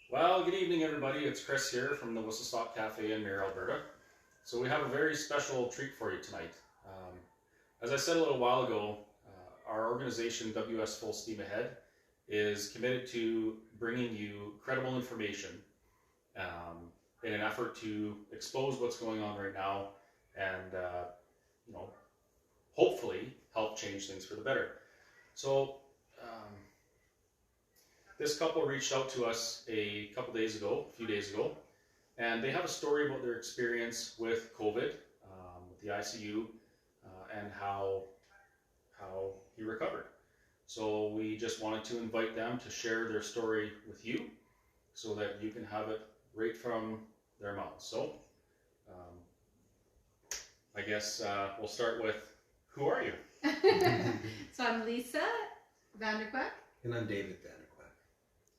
Well, good evening, everybody. It's Chris here from the Whistle Stop Cafe in Mayor, Alberta. So we have a very special treat for you tonight. As I said a little while ago, our organization, WS Full Steam Ahead, is committed to bringing you credible information in an effort to expose what's going on right now and, you know, hopefully help change things for the better. So this couple reached out to us a few days ago, and they have a story about their experience with COVID, with the ICU, and how he recovered. So we just wanted to invite them to share their story with you, so that you can have it right from their mouths. So I guess we'll start with, who are you? So I'm Lisa Vanderquack. And I'm David Vanderquack.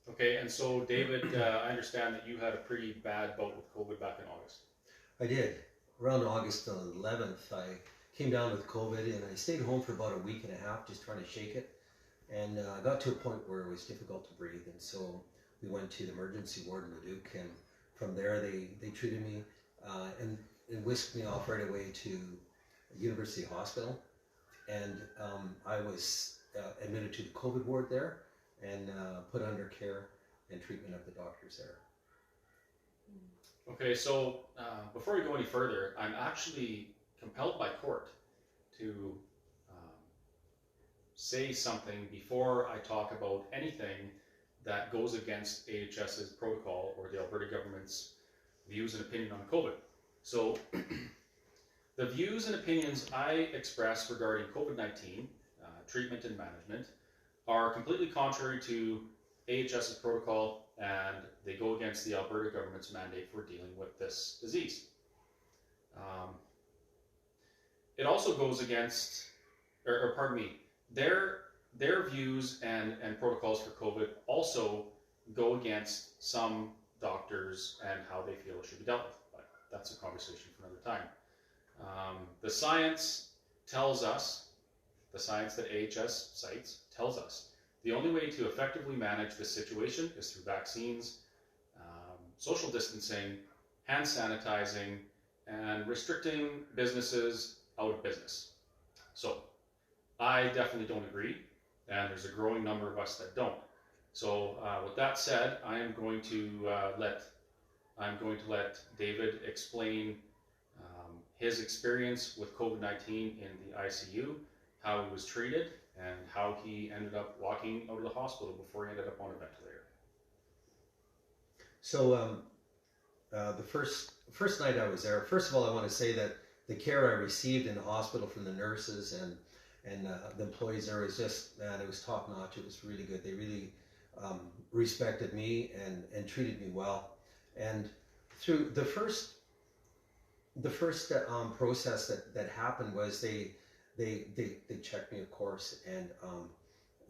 Okay, and so David, I understand that you had a pretty bad bout with COVID back in August. I did. Around August 11th, I came down with COVID and I stayed home for about a week and a half just trying to shake it. And I got to a point where it was difficult to breathe. And so we went to the emergency ward in Leduc, and from there they treated me and whisked me off right away to University Hospital. And I was admitted to the COVID ward there and put under care and treatment of the doctors there. Okay, so before we go any further, I'm actually compelled by court to say something before I talk about anything that goes against AHS's protocol or the Alberta government's views and opinion on COVID. So the views and opinions I express regarding COVID-19 treatment and management are completely contrary to AHS's protocol, and they go against the Alberta government's mandate for dealing with this disease. It also goes against, or pardon me, their views and protocols for COVID also go against some doctors and how they feel it should be dealt with. But that's a conversation for another time. The science tells us, the science that AHS cites tells us, the only way to effectively manage this situation is through vaccines, social distancing, hand sanitizing, and restricting businesses out of business. So I definitely don't agree, and there's a growing number of us that don't. So with that said, I am going to let David explain his experience with COVID-19 in the ICU, how he was treated, and how he ended up walking out of the hospital before he ended up on a ventilator. So the first night I was there, first of all, I want to say that the care I received in the hospital from the nurses and the employees there was just, man, it was top notch. It was really good. They really respected me and treated me well. And through the first process that happened was they checked me, of course, and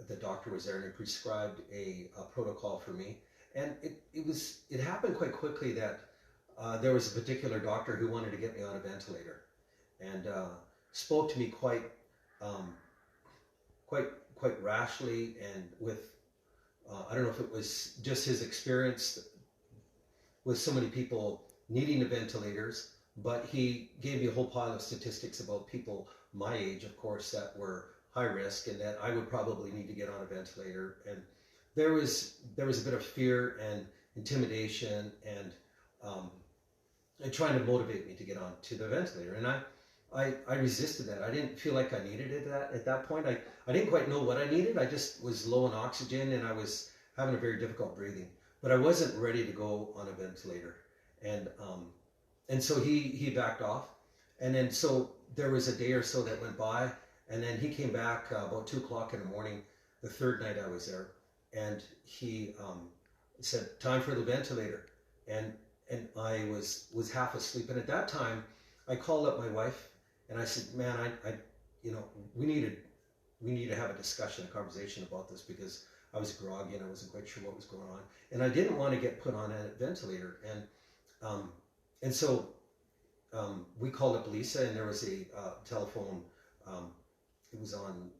the doctor was there and he prescribed a protocol for me. And it happened quite quickly that there was a particular doctor who wanted to get me on a ventilator, and spoke to me quite rashly, and with I don't know if it was just his experience with so many people needing the ventilators, but he gave me a whole pile of statistics about people my age, of course, that were high risk and that I would probably need to get on a ventilator. And there was a bit of fear and intimidation and trying to motivate me to get on to the ventilator. And I resisted that. I didn't feel like I needed it at that point. I didn't quite know what I needed. I just was low on oxygen and I was having a very difficult breathing. But I wasn't ready to go on a ventilator. And so he backed off. And then so there was a day or so that went by, and then he came back about 2 o'clock in the morning, the third night I was there, and he said, "Time for the ventilator." And I was half asleep. And at that time, I called up my wife and I said, "Man, I we need to have a discussion, a conversation about this, because I was groggy and I wasn't quite sure what was going on, and I didn't want to get put on a ventilator." And so we called up Lisa, and there was a telephone. It was on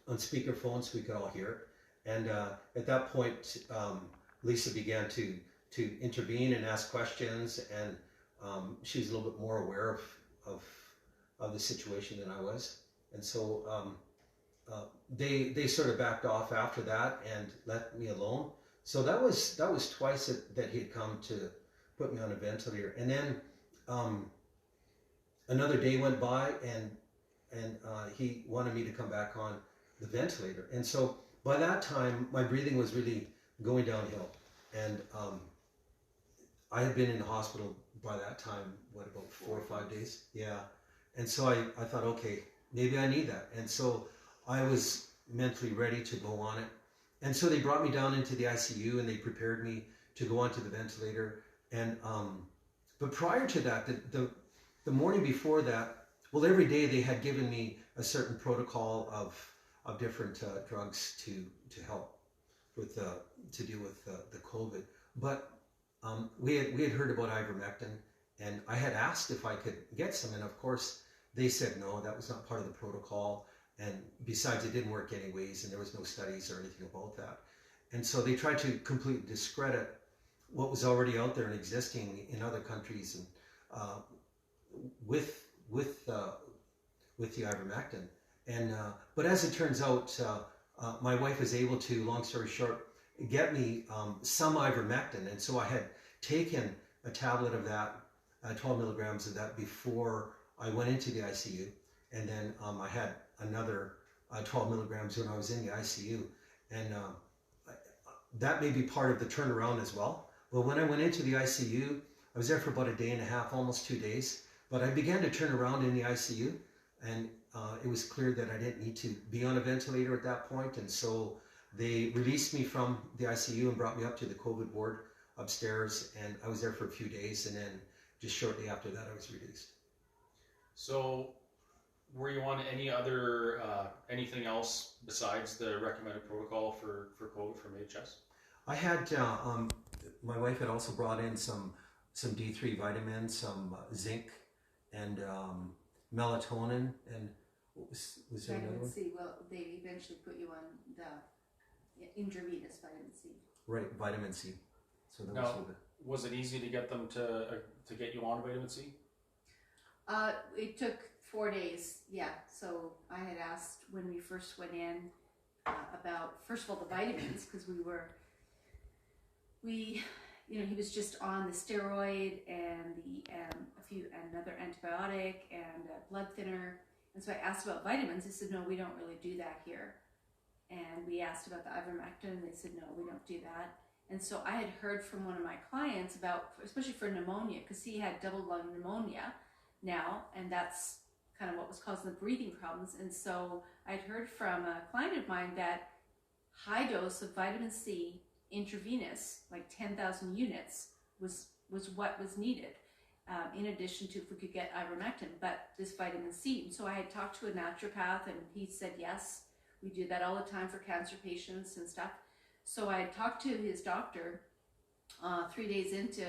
speakerphone, so we could all hear it. And at that point, Lisa began to intervene and ask questions, and she was a little bit more aware of the situation than I was, and so they sort of backed off after that and let me alone. So that was twice that he had come to put me on a ventilator, and then another day went by, and he wanted me to come back on the ventilator, and so by that time my breathing was really going downhill, and I had been in the hospital by that time, what, about 4 or 5 days? Yeah. And so I thought, okay, maybe I need that. And so I was mentally ready to go on it. And so they brought me down into the ICU and they prepared me to go onto the ventilator. And but prior to that, the morning before that, well, every day they had given me a certain protocol of different drugs to help with to deal with the COVID. But we had heard about ivermectin, and I had asked if I could get some, and of course they said no, that was not part of the protocol, and besides it didn't work anyways, and there was no studies or anything about that. And so they tried to completely discredit what was already out there and existing in other countries, and with the ivermectin. And but as it turns out, my wife was able to, long story short, get me some ivermectin, and so I had taken a tablet of that, 12 milligrams of that before I went into the ICU, and then I had another 12 milligrams when I was in the ICU, and that may be part of the turnaround as well. But when I went into the ICU, I was there for about a day and a half, almost 2 days, but I began to turn around in the ICU, and it was clear that I didn't need to be on a ventilator at that point, and so they released me from the ICU and brought me up to the COVID ward upstairs, and I was there for a few days, and then just shortly after that I was released. So were you on any other, anything else besides the recommended protocol for COVID from HS? I had, my wife had also brought in some D3 vitamins, some zinc, and melatonin, and what was there another Vitamin one? C. Well, they eventually put you on the intravenous vitamin C. Right, vitamin C. So that Now, was was it easy to get them to get you on vitamin C? It took 4 days, yeah. So I had asked when we first went in about, first of all, the vitamins, because he was just on the steroid and another antibiotic and a blood thinner. And so I asked about vitamins. They said, no, we don't really do that here. And we asked about the ivermectin, and they said, no, we don't do that. And so I had heard from one of my clients about, especially for pneumonia, because he had double lung pneumonia now, and that's kind of what was causing the breathing problems. And so I'd heard from a client of mine that high dose of vitamin C intravenous, like 10,000 units, was what was needed, in addition to if we could get ivermectin, but this vitamin C. And so I had talked to a naturopath, and he said, yes, we do that all the time for cancer patients and stuff. So I talked to his doctor 3 days into,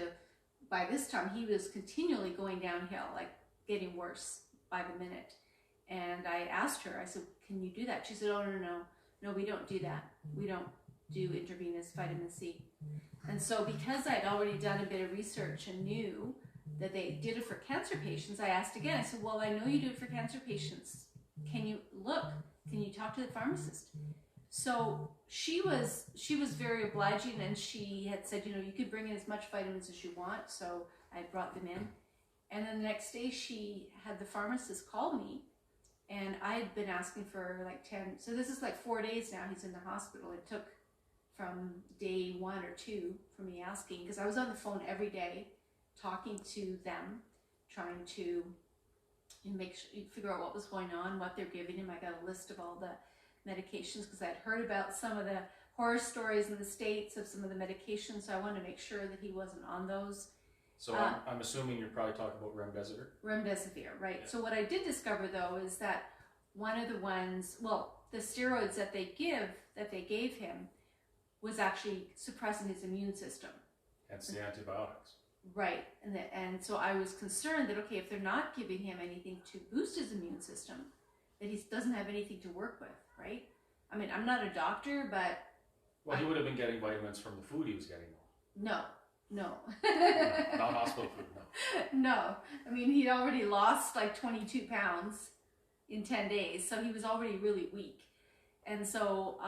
by this time he was continually going downhill, like getting worse by the minute. And I asked her, I said, can you do that? She said, oh, no, we don't do that. We don't do intravenous vitamin C. And so because I'd already done a bit of research and knew that they did it for cancer patients, I asked again. I said, well, I know you do it for cancer patients. Can you talk to the pharmacist? So she was very obliging, and she had said, you could bring in as much vitamins as you want. So I brought them in. And then the next day she had the pharmacist call me, and I had been asking for like 10. So this is like 4 days now he's in the hospital. It took from day 1 or 2 for me asking, because I was on the phone every day talking to them, trying to figure out what was going on, what they're giving him. I got a list of all the medications because I'd heard about some of the horror stories in the States of some of the medications, so I wanted to make sure that he wasn't on those. So I'm assuming you're probably talking about remdesivir? Remdesivir, right. Yeah. So what I did discover, though, is that one of the ones, the steroids that they gave him was actually suppressing his immune system. Hence the antibiotics. Right, and so I was concerned that, okay, if they're not giving him anything to boost his immune system, that he doesn't have anything to work with, right? I mean, I'm not a doctor, but Well, he would have been getting vitamins from the food he was getting, though. No. No, not hospital food, no. No. I mean, he'd already lost like 22 pounds in 10 days, so he was already really weak. And so,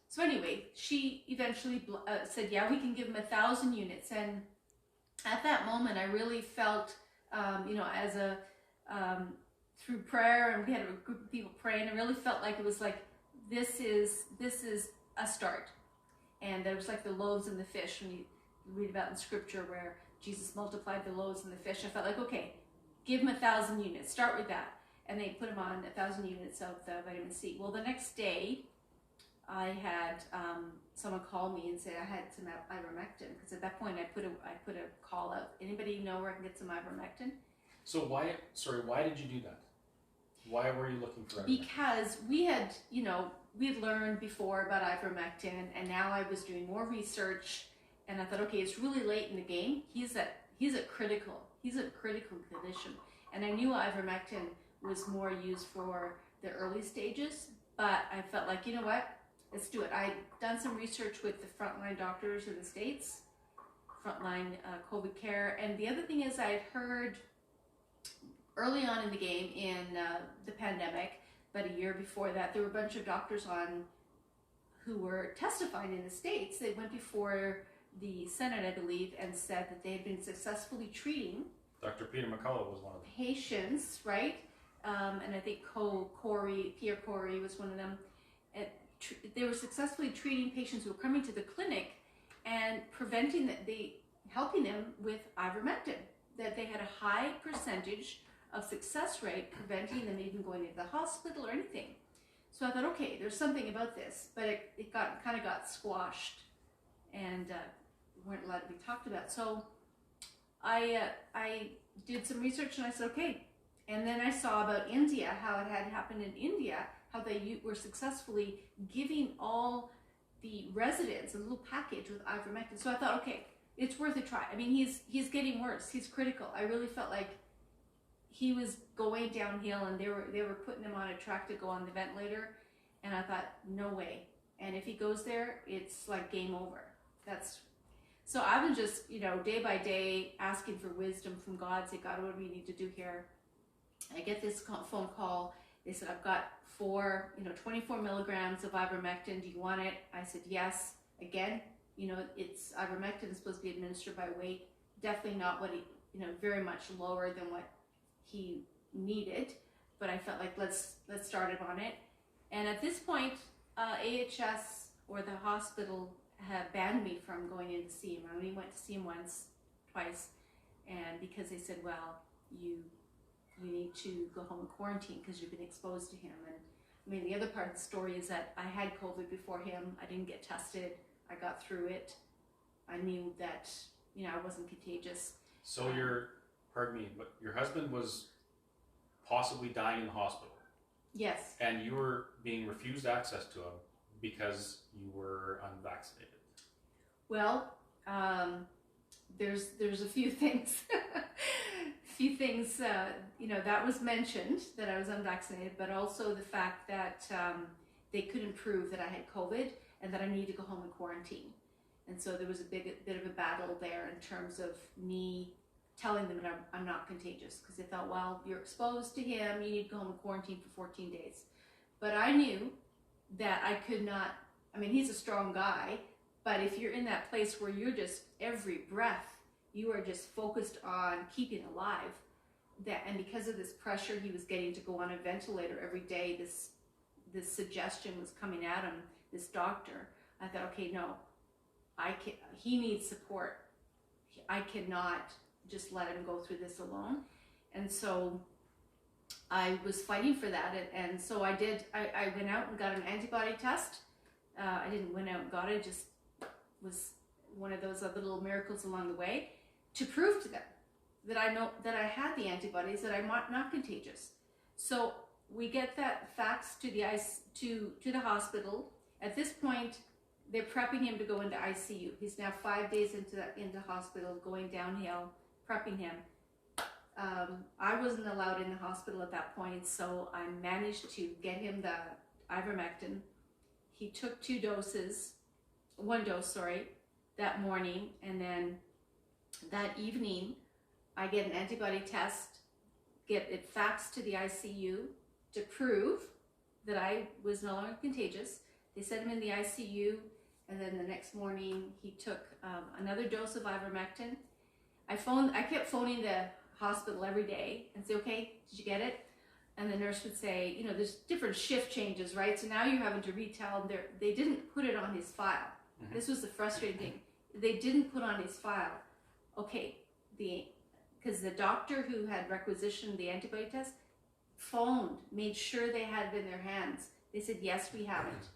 so anyway, she eventually said, yeah, we can give him 1,000 units. And at that moment, I really felt, you know, as a, through prayer, and we had a group of people praying, I really felt like it was like, this is a start. And there was like the loaves and the fish, when you read about in scripture where Jesus multiplied the loaves and the fish. I felt like, okay, give him 1,000 units, start with that. And they put him on 1,000 units of the vitamin C. Well, the next day, I had someone call me and say I had some ivermectin, because at that point I put a call out. Anybody know where I can get some ivermectin? So why did you do that? Why were you looking for ivermectin? Because we had learned before about ivermectin, and now I was doing more research, and I thought, okay, it's really late in the game. He's at critical condition, and I knew ivermectin was more used for the early stages, but I felt like, you know what, let's do it. I'd done some research with the frontline doctors in the States, frontline COVID care, and the other thing is I had heard early on in the game in the pandemic, about a year before that, there were a bunch of doctors on who were testifying in the States. They went before the Senate, I believe, and said that they had been successfully treating Dr. Peter McCullough was one of them. Patients, right? And I think Pierre Corey was one of them. And they were successfully treating patients who were coming to the clinic and helping them with ivermectin. That they had a high percentage of success rate, preventing them even going into the hospital or anything. So I thought, okay, there's something about this, but it kind of got squashed and weren't allowed to be talked about. So I did some research and I said, okay. And then I saw about India, how it had happened in India, how they were successfully giving all the residents a little package with ivermectin. So I thought, okay, it's worth a try. I mean, he's getting worse. He's critical. I really felt like he was going downhill, and they were putting him on a track to go on the ventilator. And I thought, no way. And if he goes there, it's like game over. So I was just, day by day asking for wisdom from God. Say, God, what do we need to do here? I get this phone call. They said, I've got 24 milligrams of ivermectin. Do you want it? I said, yes. Again, it's ivermectin is supposed to be administered by weight. Definitely not what he, very much lower than what he needed. But I felt like let's start him on it. And at this point, AHS or the hospital had banned me from going in to see him. I only went to see him twice, and because they said, well, you need to go home and quarantine because you've been exposed to him. And I mean, the other part of the story is that I had COVID before him. I didn't get tested. I got through it. I knew that, I wasn't contagious. So your husband was possibly dying in the hospital. Yes. And you were being refused access to him because you were unvaccinated. Well, there's a few things. That was mentioned, that I was unvaccinated, but also the fact that they couldn't prove that I had COVID and that I needed to go home and quarantine. And so there was a bit of a battle there in terms of me telling them that I'm not contagious, because they thought, well, you're exposed to him, you need to go home and quarantine for 14 days. But I knew that I could not, he's a strong guy, but if you're in that place where you're just, every breath, you are just focused on keeping alive, and because of this pressure he was getting to go on a ventilator every day, this suggestion was coming at him, this doctor, I thought, okay, no, he needs support. I cannot just let him go through this alone. And so I was fighting for that, and so I did. I went out and got an antibody test. I didn't went out and got it, just was one of those little miracles along the way to prove to them that I know that I had the antibodies, that I'm not contagious. So we get that fax to the hospital. At this point, they're prepping him to go into ICU. He's now 5 days into hospital, going downhill, prepping him. I wasn't allowed in the hospital at that point, so I managed to get him the ivermectin. He took 2 doses, one dose, sorry, that morning, and then that evening I get an antibody test, get it faxed to the ICU to prove that I was no longer contagious. They set him in the ICU, and then the next morning he took another dose of ivermectin. I kept phoning the hospital every day and say, okay, did you get it? And the nurse would say, you know, there's different shift changes, right? So now you're having to retell them. They didn't put it on his file. Mm-hmm. This was the frustrating thing. They didn't put on his file. Okay, because the doctor who had requisitioned the antibody test phoned, made sure they had it in their hands. They said, yes, we have it.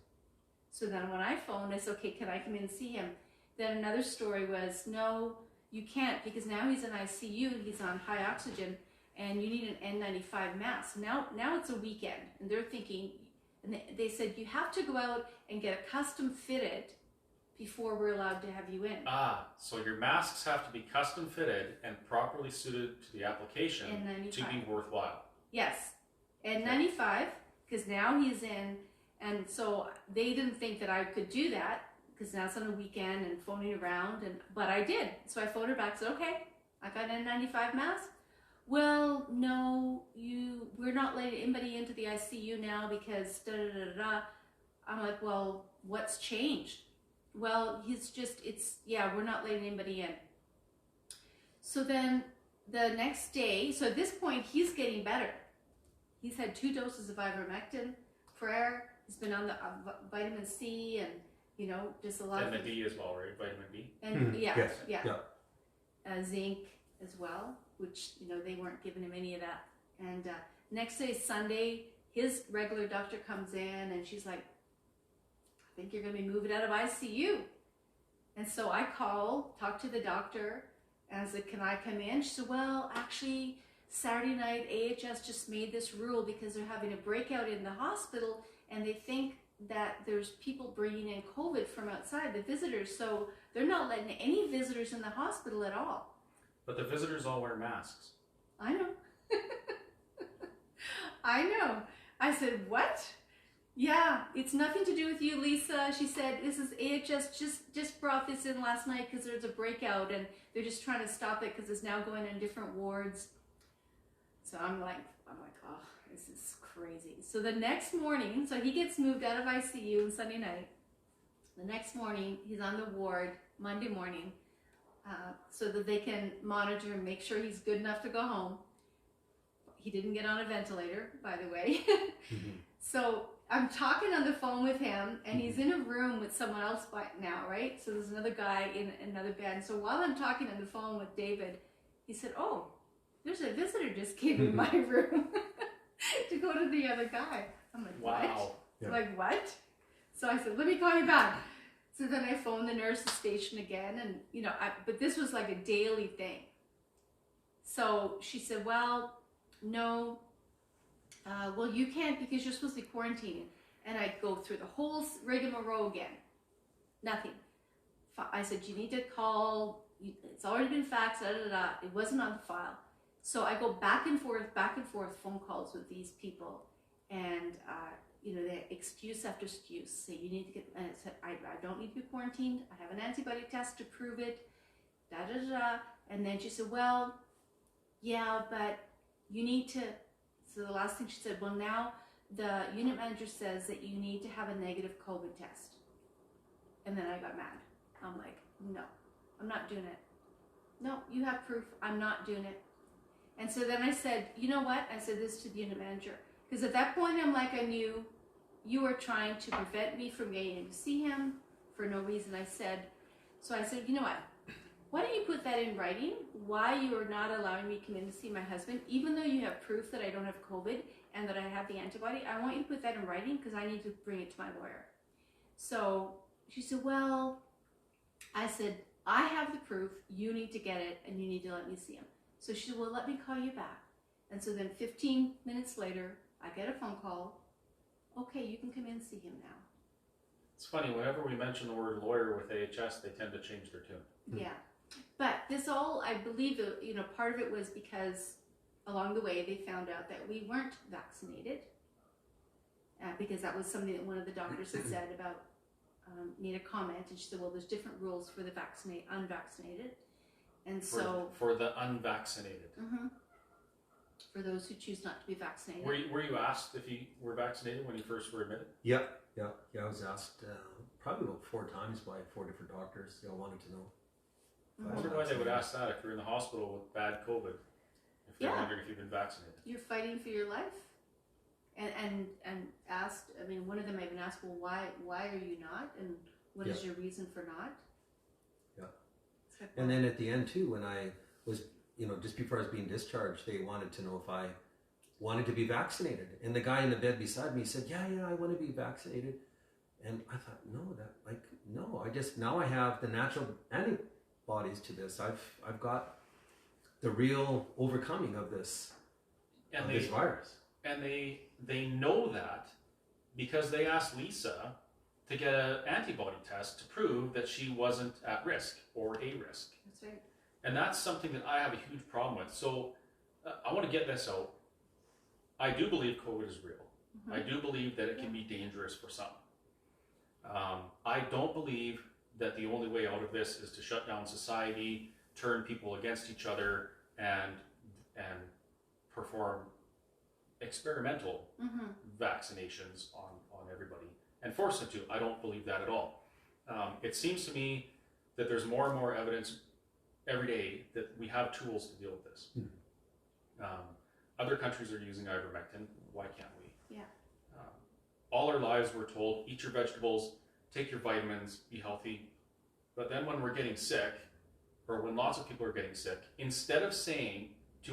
So then when I phoned, I said, okay, can I come in and see him? Then another story was, no, you can't, because now he's in ICU, he's on high oxygen, and you need an N95 mask. Now it's a weekend, and they're thinking, and they said, you have to go out and get a custom fitted before we're allowed to have you in. So your masks have to be custom fitted and properly suited to the application N95. to be worthwhile. Yes, N95, because now he's in, and so they didn't think that I could do that, because now it's on a weekend and phoning around, but I did. So I phoned her back and said, okay, I got an N95 mask. Well, no, we're not letting anybody into the ICU now because da-da-da-da-da. I'm like, well, what's changed? Well, we're not letting anybody in. So then the next day, so at this point, he's getting better. He's had 2 doses of ivermectin, prayer, he's been on the vitamin C and, you know, just a lot of... And the D as well, right? Vitamin D? And yes. Yeah. Zinc as well, which, you know, they weren't giving him any of that. And next day, Sunday, his regular doctor comes in and she's like, I think you're going to be moving out of ICU. And so I talk to the doctor, and I said, can I come in? She said, well, actually, Saturday night, AHS just made this rule because they're having a breakout in the hospital, and they think that there's people bringing in COVID from outside, the visitors, so they're not letting any visitors in the hospital at all. But the visitors all wear masks. I know. I know. I said, what? Yeah, it's nothing to do with you, Lisa. She said, this is AHS just brought this in last night because there's a breakout and they're just trying to stop it because it's now going in different wards. So I'm like, oh, this is crazy. So the next morning, so he gets moved out of ICU on Sunday night. The next morning, he's on the ward, Monday morning, so that they can monitor and make sure he's good enough to go home. He didn't get on a ventilator, by the way. Mm-hmm. So I'm talking on the phone with him, and he's in a room with someone else now, right? So there's another guy in another bed. So while I'm talking on the phone with David, he said, oh, there's a visitor just came in my room to go to the other guy. I'm like, wow. What? Yeah. Like, what? So I said, let me call you back. So then I phoned the nurse's station again, and, you know, but this was like a daily thing. So she said, well, no, well, you can't because you're supposed to be quarantining. And I go through the whole rigmarole again. Nothing. I said, you need to call, it's already been faxed, da-da-da-da. It wasn't on the file. So I go back and forth phone calls with these people. And, you know, they excuse after excuse. Say, you need to get, and I said, I don't need to be quarantined. I have an antibody test to prove it, da-da-da-da. And then she said, well, yeah, but you need to, so the last thing she said, well, now the unit manager says that you need to have a negative COVID test. And then I got mad. I'm like, no, I'm not doing it. No, you have proof. I'm not doing it. And so then I said, you know what? I said this to the unit manager. Because at that point, I'm like, I knew you were trying to prevent me from getting to see him for no reason. I said, you know what? Why don't you put that in writing? Why you are not allowing me to come in to see my husband, even though you have proof that I don't have COVID and that I have the antibody. I want you to put that in writing because I need to bring it to my lawyer. So she said, well, I said, I have the proof. You need to get it and you need to let me see him. So she said, well, let me call you back. And so then 15 minutes later, I get a phone call. Okay, you can come in and see him now. It's funny, whenever we mention the word lawyer with AHS, they tend to change their tune. Yeah. But this all, I believe, you know, part of it was because along the way they found out that we weren't vaccinated. Because that was something that one of the doctors had said about made a comment, and she said, well, there's different rules for the unvaccinated. And so for the unvaccinated. For those who choose not to be vaccinated. Were you asked if you were vaccinated when you first were admitted? Yeah. I was asked probably about 4 times by 4 different doctors. They all wanted to know. I wonder why they would ask that if you're in the hospital with bad COVID. If they're wondering if you've been vaccinated. You're fighting for your life. And asked, I mean, one of them even asked, well, why are you not? And what is your reason for not? Yeah. And then at the end too, when I was, just before I was being discharged, they wanted to know if I wanted to be vaccinated. And the guy in the bed beside me said, yeah, I want to be vaccinated. And I thought, no, now I have the natural antibodies to this. I've got the real overcoming of this, this virus. And they know that because they asked Lisa to get an antibody test to prove that she wasn't at risk or a risk. That's right. And that's something that I have a huge problem with. So I want to get this out. I do believe COVID is real. I do believe that it can be dangerous for some. I don't believe that the only way out of this is to shut down society, turn people against each other, and perform experimental vaccinations on everybody and force them to. I don't believe that at all. It seems to me that there's more and more evidence every day that we have tools to deal with this. Other countries are using ivermectin. Why can't we? Yeah. All our lives we're told, eat your vegetables, take your vitamins, be healthy. But then when we're getting sick, or when lots of people are getting sick, instead of saying to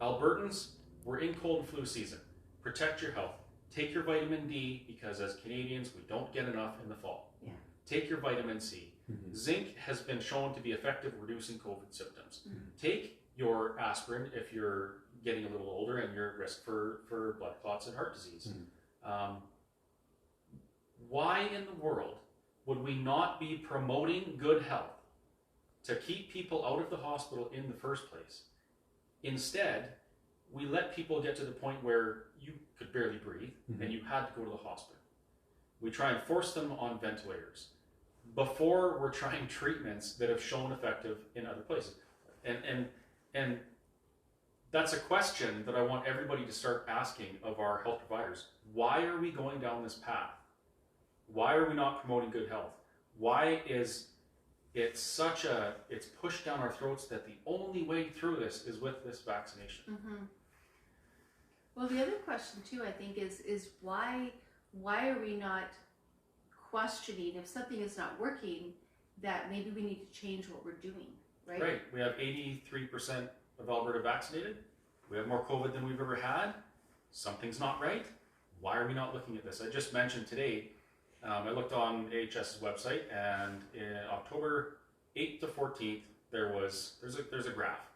Albertans, we're in cold and flu season, protect your health, take your vitamin D, because as Canadians, we don't get enough in the fall. Yeah. Take your vitamin C. Zinc has been shown to be effective at reducing COVID symptoms. Take your aspirin if you're getting a little older and you're at risk for blood clots and heart disease. Why in the world would we not be promoting good health to keep people out of the hospital in the first place? Instead, we let people get to the point where you could barely breathe and you had to go to the hospital. We try and force them on ventilators before we're trying treatments that have shown effective in other places. And that's a question that I want everybody to start asking of our health providers. Why are we going down this path? Why are we not promoting good health? Why is it's pushed down our throats that the only way through this is with this vaccination? Well, the other question too, I think, is why are we not questioning if something is not working, that maybe we need to change what we're doing, right? Right. We have 83% of Alberta vaccinated. We have more COVID than we've ever had. Something's not right. Why are we not looking at this? I just mentioned today, I looked on AHS's website, and in October 8th to 14th, there's a graph.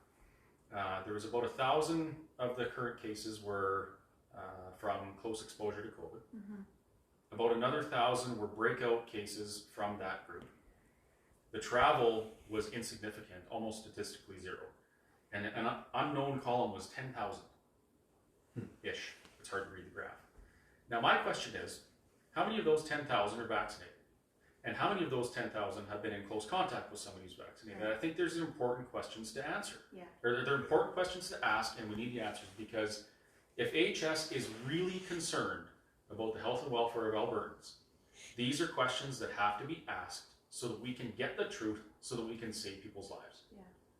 There was about 1,000 of the current cases were from close exposure to COVID. About another 1,000 were breakout cases from that group. The travel was insignificant, almost statistically zero. And an unknown column was 10,000-ish. It's hard to read the graph. Now my question is, how many of those 10,000 are vaccinated? And how many of those 10,000 have been in close contact with somebody who's vaccinated? And I think there's important questions to answer. Or there are important questions to ask, and we need the answers, because if AHS is really concerned about the health and welfare of Albertans, these are questions that have to be asked so that we can get the truth, so that we can save people's lives.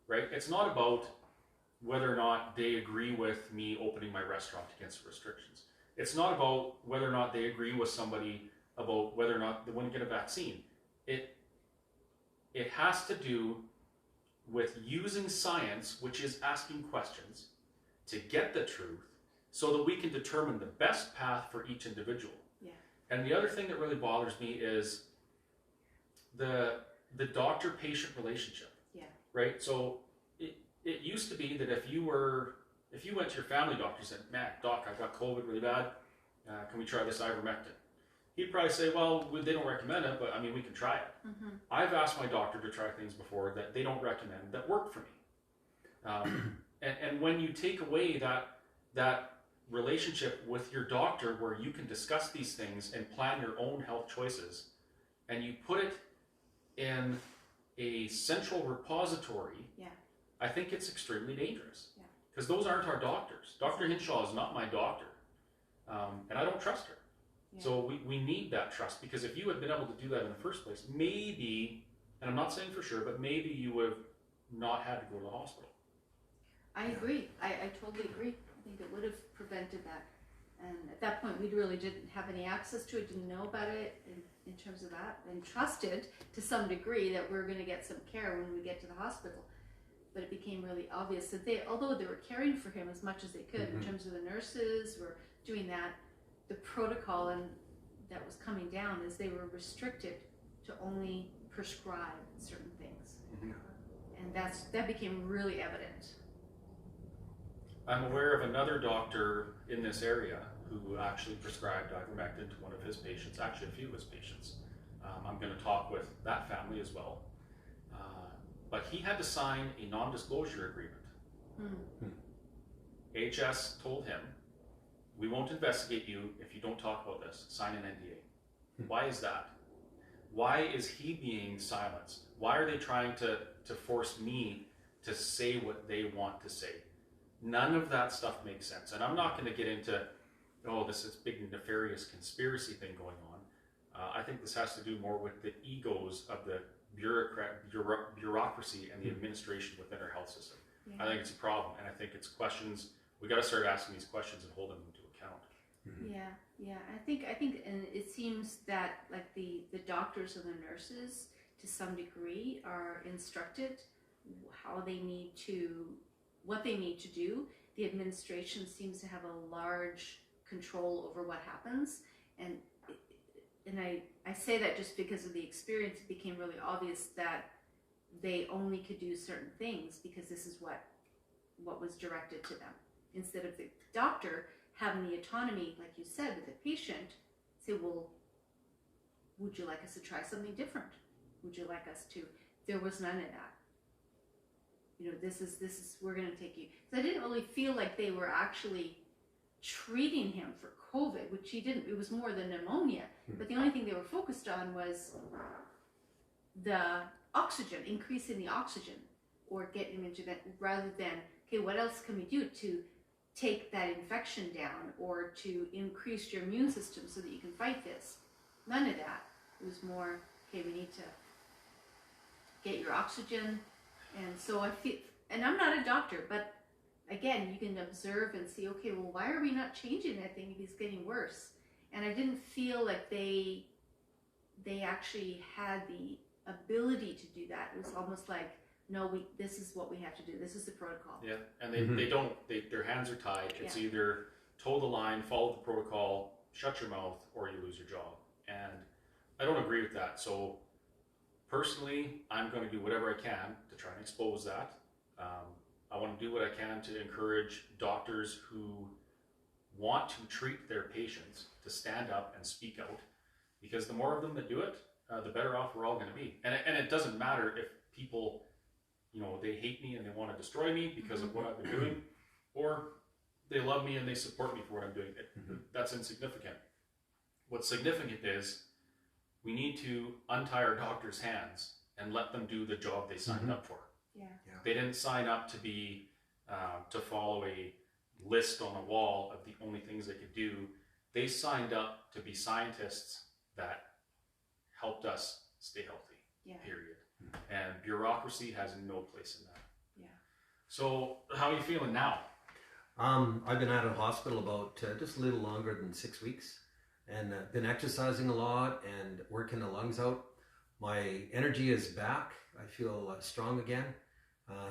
Right? It's not about whether or not they agree with me opening my restaurant against restrictions. It's not about whether or not they agree with somebody about whether or not they want to get a vaccine. It has to do with using science, which is asking questions, to get the truth so that we can determine the best path for each individual. And the other thing that really bothers me is the doctor-patient relationship. Right? So it used to be that if you went to your family doctor and said, man, doc, I've got COVID really bad, can we try this ivermectin? He'd probably say, well, they don't recommend it, but I mean, we can try it. I've asked my doctor to try things before that they don't recommend that work for me. And when you take away that relationship with your doctor where you can discuss these things and plan your own health choices, and you put it in a central repository, Yeah. I think it's extremely dangerous. Yeah. Because those aren't our doctors. Dr. Hinshaw is not my doctor. And I don't trust her. Yeah. So we need that trust, because if you had been able to do that in the first place, maybe, and I'm not saying for sure, but maybe you would have not had to go to the hospital. I agree. I totally agree. I think it would have prevented that. And at that point, we really didn't have any access to it, didn't know about it in terms of that, and trusted to some degree that we're going to get some care when we get to the hospital. But it became really obvious that although they were caring for him as much as they could, in terms of the nurses were doing that, the protocol that was coming down is they were restricted to only prescribe certain things. And that became really evident. I'm aware of another doctor in this area who actually prescribed ivermectin to one of his patients, actually a few of his patients. I'm going to talk with that family as well. But he had to sign a non-disclosure agreement. HS told him, we won't investigate you if you don't talk about this. Sign an NDA. Why is that? Why is he being silenced? Why are they trying to force me to say what they want to say? None of that stuff makes sense. And I'm not going to get into, this is big nefarious conspiracy thing going on. I think this has to do more with the egos of the bureaucracy and the administration within our health system. Yeah. I think it's a problem, and I think it's questions, we got to start asking these questions and hold them into account. Yeah. I think, and it seems that like the doctors and the nurses, to some degree, are instructed what they need to do. The administration seems to have a large control over what happens, and I say that just because of the experience. It became really obvious that they only could do certain things because this is what was directed to them, instead of the doctor having the autonomy, like you said, with the patient, say, well, would you like us to try something different? Would you like us to? There was none of that. This is we're going to take you. So I didn't really feel like they were actually treating him for COVID, which he didn't. It was more the pneumonia. But the only thing they were focused on was the oxygen, increasing the oxygen, or getting him into that, rather than, okay, what else can we do to take that infection down, or to increase your immune system so that you can fight this? None of that. It was more, okay, we need to get your oxygen. And so I feel, and I'm not a doctor, but again, you can observe and see, okay, well, why are we not changing that thing if he's getting worse? And I didn't feel like they actually had the ability to do that. It was almost like, no, this is what we have to do. This is the protocol. Yeah, and their hands are tied. It's either toe the line, follow the protocol, shut your mouth, or you lose your job. And I don't agree with that. So personally, I'm going to do whatever I can to try and expose that. I want to do what I can to encourage doctors who want to treat their patients to stand up and speak out, because the more of them that do it, the better off we're all going to be. And it doesn't matter if people, they hate me and they want to destroy me because of what I've been doing, or they love me and they support me for what I'm doing. That's insignificant. What's significant is we need to untie our doctors' hands and let them do the job they signed up for. Yeah. They didn't sign up to be to follow a list on a wall of the only things they could do. They signed up to be scientists that helped us stay healthy. Period. And bureaucracy has no place in that. Yeah. So how are you feeling now? I've been out of hospital about just a little longer than 6 weeks, and been exercising a lot and working the lungs out. My energy is back. I feel strong again.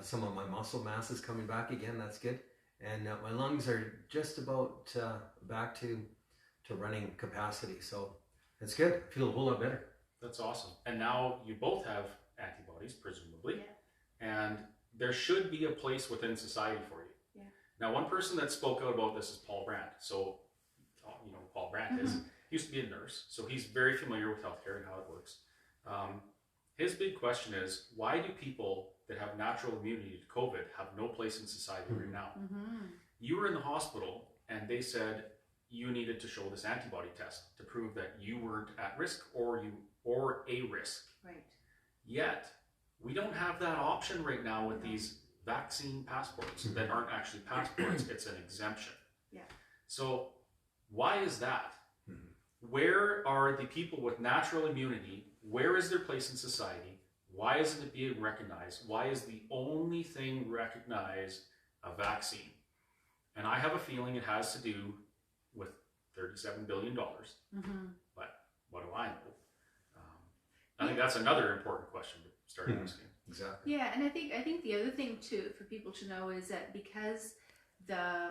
Some of my muscle mass is coming back again. That's good. And my lungs are just about back to running capacity. So it's good. I feel a whole lot better. That's awesome. And now you both have antibodies, presumably. And there should be a place within society for you. Now, one person that spoke out about this is Paul Brandt. So, Paul Brandt used to be a nurse, so he's very familiar with healthcare and how it works. His big question is, why do people that have natural immunity to COVID have no place in society right now? You were in the hospital and they said you needed to show this antibody test to prove that you weren't at risk or you or a risk. Right. Yet, we don't have that option right now with these vaccine passports that aren't actually passports, it's an exemption. Yeah. So, why is that? Where are the people with natural immunity? Where is their place in society? Why isn't it being recognized? Why is the only thing recognized a vaccine? And I have a feeling it has to do with $37 billion. But what do I know? I think that's another important question to start asking. Exactly. Yeah, and I think the other thing too for people to know is that because the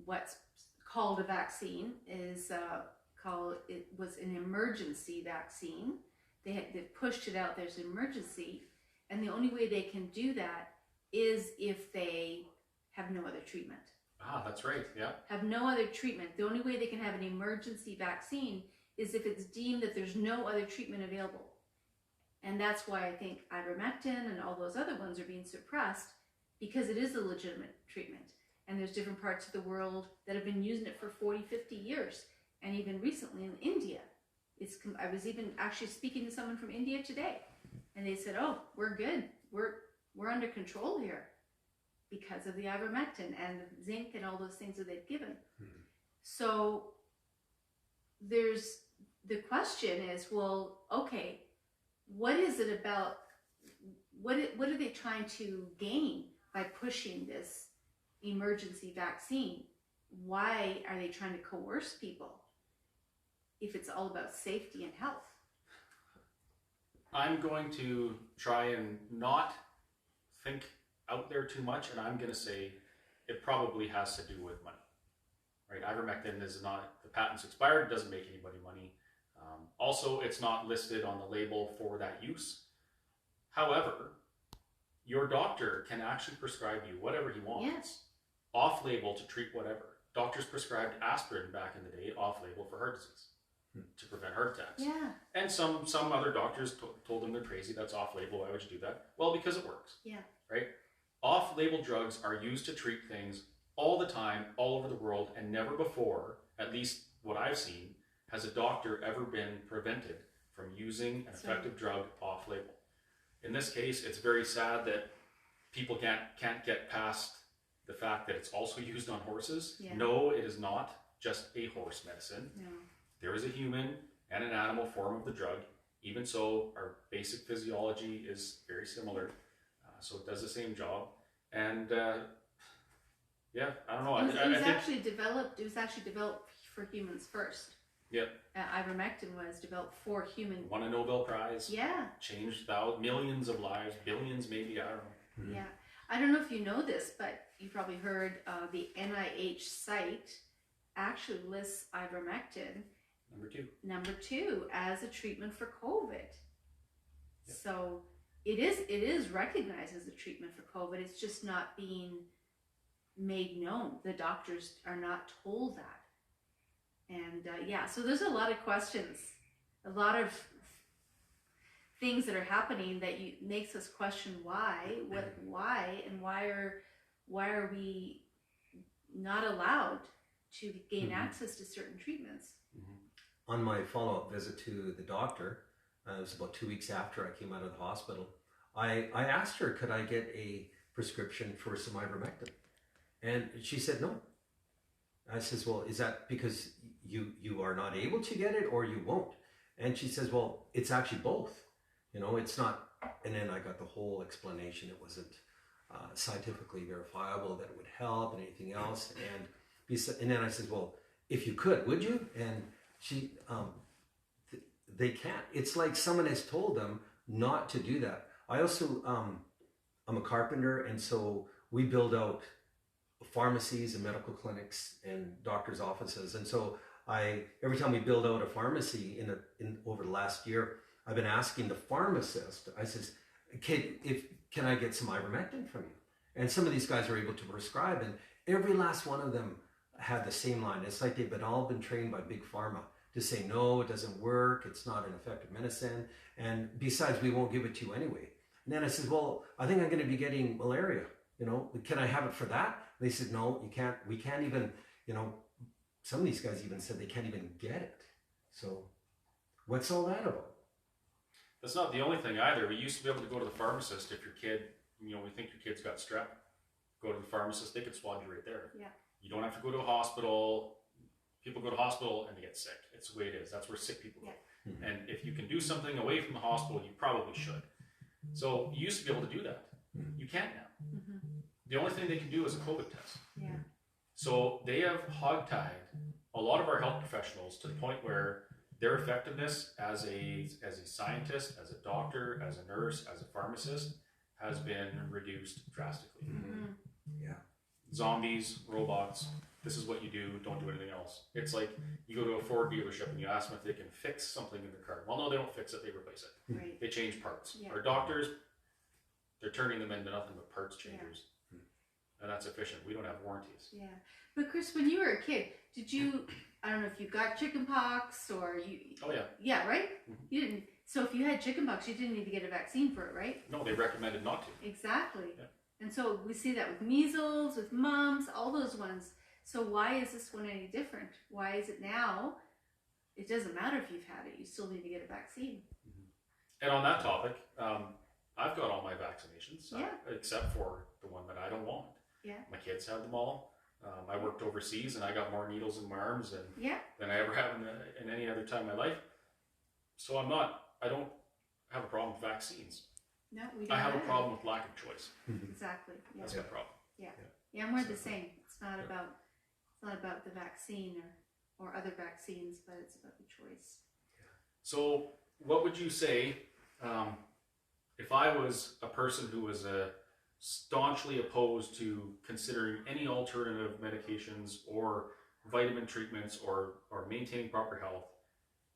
what's called a vaccine is it was an emergency vaccine. They pushed it out. There's an emergency, and the only way they can do that is if they have no other treatment. Ah, that's right. Yeah. Have no other treatment. The only way they can have an emergency vaccine is if it's deemed that there's no other treatment available. And that's why I think ivermectin and all those other ones are being suppressed, because it is a legitimate treatment. And there's different parts of the world that have been using it for 40, 50 years. And even recently in India, I was even actually speaking to someone from India today, and they said, oh, we're good. We're under control here because of the ivermectin and the zinc and all those things that they've given. So there's the question is, well, okay, what is it about, what are they trying to gain by pushing this emergency vaccine? Why are they trying to coerce people if it's all about safety and health? I'm going to try and not think out there too much, and I'm going to say it probably has to do with money. Right? Ivermectin is not, the patent's expired, it doesn't make anybody money. Also, it's not listed on the label for that use. However, your doctor can actually prescribe you whatever he wants. Yes. Off-label to treat whatever. Doctors prescribed aspirin back in the day, off-label for heart disease, to prevent heart attacks. Yeah. And some other doctors told them they're crazy, that's off-label, why would you do that? Well, because it works. Yeah. Right? Off-label drugs are used to treat things all the time, all over the world, and never before, at least what I've seen, has a doctor ever been prevented from using an effective drug off-label. In this case, it's very sad that people can't get past the fact that it's also used on horses. Yeah. No, it is not just a horse medicine. No. There is a human and an animal form of the drug. Even so, our basic physiology is very similar. So it does the same job. And yeah, I don't know. It was actually developed for humans first. Yep. Ivermectin was developed for human. Won a Nobel Prize. Yeah. Changed millions of lives, billions maybe, I don't know. Yeah. I don't know if you know this, but you probably heard the NIH site actually lists ivermectin number two as a treatment for COVID. Yep. So it is recognized as a treatment for COVID. It's just not being made known. The doctors are not told that. And yeah, so there's a lot of questions, a lot of things that are happening that makes us question why are we not allowed to gain access to certain treatments? On my follow-up visit to the doctor, it was about 2 weeks after I came out of the hospital, I asked her, could I get a prescription for some ivermectin? And she said no. I says, well, is that because you are not able to get it or you won't? And she says, well, it's actually both. You know, it's not. And then I got the whole explanation. It wasn't scientifically verifiable that it would help and anything else. And then I said, well, if you could, would you? And she, they can't. It's like someone has told them not to do that. I also, I'm a carpenter, and so we build out pharmacies and medical clinics and doctors' offices. And so every time we build out a pharmacy in over the last year, I've been asking the pharmacist, I says, can I get some ivermectin from you? And some of these guys are able to prescribe, and every last one of them had the same line. It's like they've all been trained by Big Pharma to say, no, it doesn't work. It's not an effective medicine. And besides, we won't give it to you anyway. And then I said, well, I think I'm going to be getting malaria. You know, can I have it for that? They said, no, you can't. We can't even, you know, some of these guys even said they can't even get it. So What's all that about? That's not the only thing either. We used to be able to go to the pharmacist if your kid, we think your kid's got strep, go to the pharmacist, they could swab you right there. Yeah. You don't have to go to a hospital. People go to hospital and they get sick. It's the way it is. That's where sick people go. Yeah. Mm-hmm. And if you can do something away from the hospital, you probably should. So you used to be able to do that. You can't now. Mm-hmm. The only thing they can do is a COVID test. Yeah. So they have hogtied a lot of our health professionals to the point where their effectiveness as a scientist, as a doctor, as a nurse, as a pharmacist has been reduced drastically. Mm-hmm. Yeah. Zombies, robots, this is what you do, don't do anything else. It's like you go to a Ford dealership and you ask them if they can fix something in their car. Well, no, they don't fix it, they replace it. Right. They change parts. Yeah. Our doctors, they're turning them into nothing but parts changers. And that's efficient. We don't have warranties. Yeah. But Chris, when you were a kid, did you, I don't know if you got chicken pox or you... Oh, yeah. Yeah, right? Mm-hmm. You didn't. So if you had chicken pox, you didn't need to get a vaccine for it, right? No, they recommended not to. Exactly. Yeah. And so we see that with measles, with mumps, all those ones. So why is this one any different? Why is it now? It doesn't matter if you've had it. You still need to get a vaccine. Mm-hmm. And on that topic, I've got all my vaccinations, Yeah. except for the one that I don't want. Yeah. My kids had them all. I worked overseas and I got more needles in my arms than I ever have in any other time in my life. So I don't have a problem with vaccines. No, we don't. I have a problem with lack of choice. Exactly. Yeah. That's my problem. Yeah, and we're the same. It's not about the vaccine or other vaccines, but it's about the choice. So what would you say if I was a person who was staunchly opposed to considering any alternative medications or vitamin treatments or maintaining proper health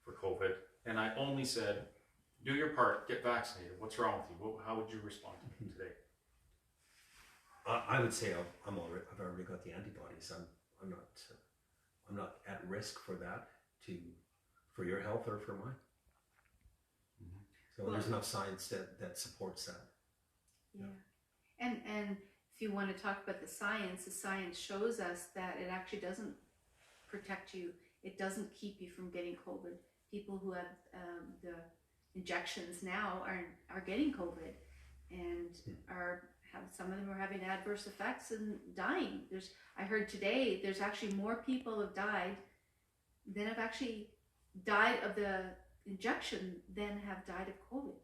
for COVID, and I only said, do your part, get vaccinated. What's wrong with you? How would you respond to me today? I would say I've already got the antibodies. I'm not at risk for that for your health or for mine. So there's enough science that supports that. Yeah. And if you want to talk about the science shows us that it actually doesn't protect you. It doesn't keep you from getting COVID. People who have the injections now are getting COVID and some of them are having adverse effects and dying. I heard today there's actually more people have died than have actually died of the injection than have died of COVID.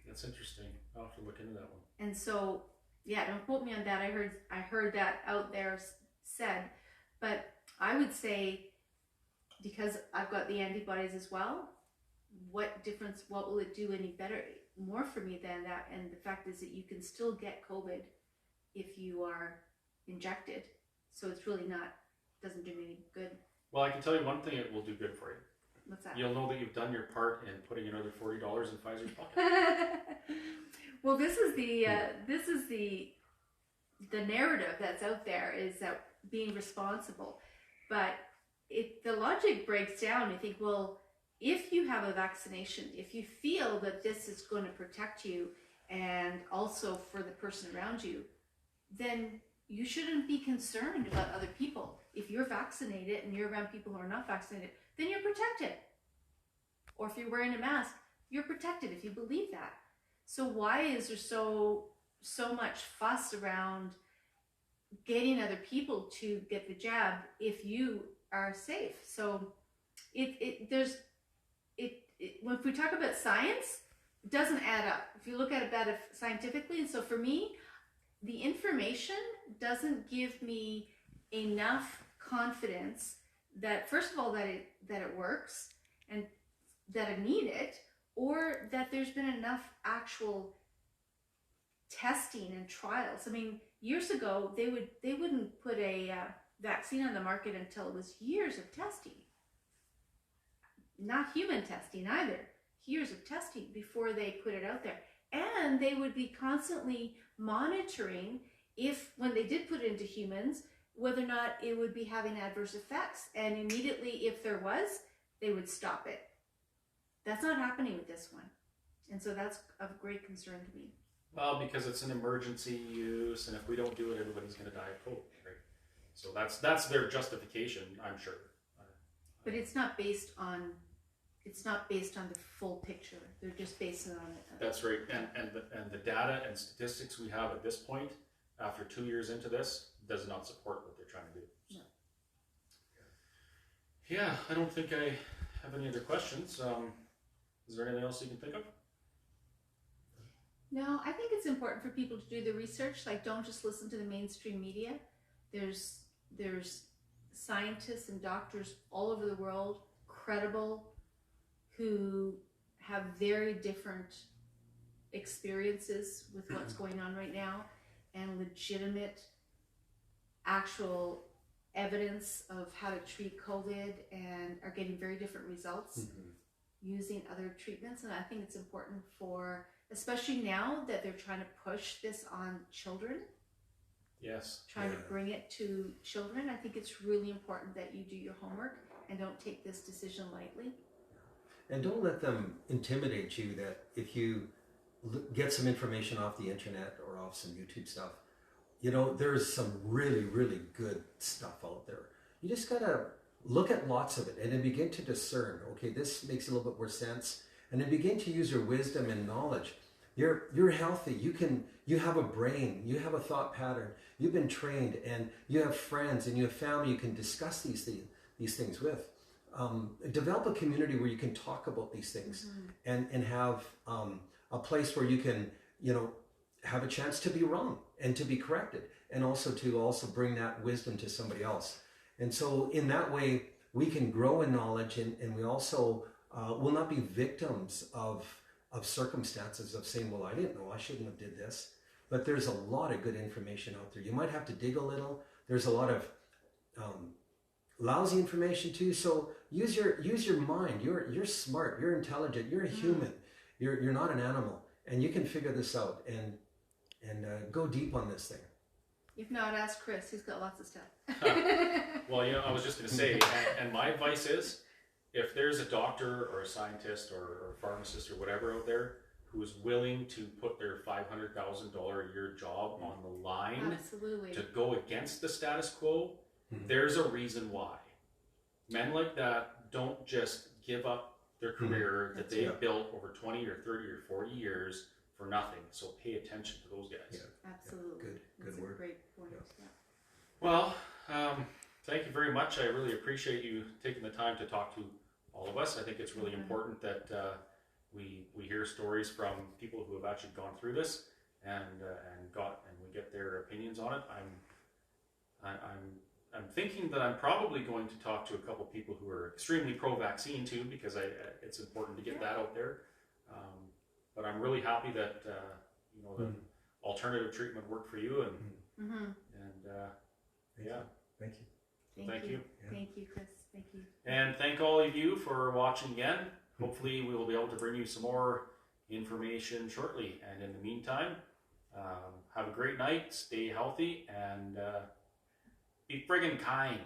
That's interesting. I'll have to look into that one. And so, yeah, don't quote me on that. I heard that out there said, but I would say, because I've got the antibodies as well, what will it do any more for me than that? And the fact is that you can still get COVID if you are injected. So it's really doesn't do me any good. Well, I can tell you one thing it will do good for you. What's that? You'll know that you've done your part in putting another $40 in Pfizer's pocket. Well, this is the narrative that's out there, is that being responsible. But the logic breaks down. You think, well, if you have a vaccination, if you feel that this is going to protect you and also for the person around you, then you shouldn't be concerned about other people. If you're vaccinated and you're around people who are not vaccinated, then you're protected. Or if you're wearing a mask, you're protected if you believe that. So why is there so much fuss around getting other people to get the jab if you are safe? So if we talk about science, it doesn't add up. If you look at it scientifically, and so for me, the information doesn't give me enough confidence that, first of all, that it works and that I need it, or that there's been enough actual testing and trials. I mean, years ago, they wouldn't put a vaccine on the market until it was years of testing. Not human testing either. Years of testing before they put it out there. And they would be constantly monitoring when they did put it into humans, whether or not it would be having adverse effects. And immediately, if there was, they would stop it. That's not happening with this one. And so that's of great concern to me. Well, because it's an emergency use, and if we don't do it, everybody's going to die of COVID, right? So that's their justification, I'm sure. But it's not based on it's not based on the full picture. They're just based on. That's right. And the data and statistics we have at this point, after 2 years into this, does not support what they're trying to do. So. No. Yeah, I don't think I have any other questions. Is there anything else you can think of? No, I think it's important for people to do the research. Like, don't just listen to the mainstream media. There's scientists and doctors all over the world, credible, who have very different experiences with what's going on right now, and legitimate, actual evidence of how to treat COVID, and are getting very different results using other treatments. And I think it's important for, especially now that they're trying to push this on children, trying to bring it to children, I think it's really important that you do your homework and don't take this decision lightly. And don't let them intimidate you that if you get some information off the internet or off some YouTube stuff, you know, there's some really, really good stuff out there. You just gotta look at lots of it and then begin to discern, okay, this makes a little bit more sense, and then begin to use your wisdom and knowledge. You're healthy. You have a brain. You have a thought pattern. You've been trained, and you have friends and you have family you can discuss these things with. Develop a community where you can talk about these things and have a place where you can, you know, have a chance to be wrong and to be corrected, and also to bring that wisdom to somebody else. And so in that way, we can grow in knowledge, and we also will not be victims of circumstances of saying, well, I didn't know, I shouldn't have did this. But there's a lot of good information out there. You might have to dig a little. There's a lot of lousy information too. So use your mind. You're smart. You're intelligent. You're a human. You're not an animal, and you can figure this out and go deep on this thing. If not, ask Chris. He's got lots of stuff. Well, you know, I was just going to say, and my advice is, if there's a doctor or a scientist or a pharmacist or whatever out there who is willing to put their $500,000 a year job on the line to go against the status quo, there's a reason why. Men like that don't just give up their career that they've built over 20 or 30 or 40 years for nothing. So pay attention to those guys. Yeah. Absolutely. Good word. A great point. Yeah. Well, thank you very much. I really appreciate you taking the time to talk to all of us. I think it's really important that we hear stories from people who have actually gone through this and we get their opinions on it. I'm thinking that I'm probably going to talk to a couple people who are extremely pro-vaccine too, because it's important to get that out there. But I'm really happy that you know, the alternative treatment worked for you, and yeah. Thank you. Thank you. Yeah. Thank you, Chris. Thank you. And thank all of you for watching again. Hopefully we will be able to bring you some more information shortly. And in the meantime, have a great night, stay healthy, and be friggin' kind.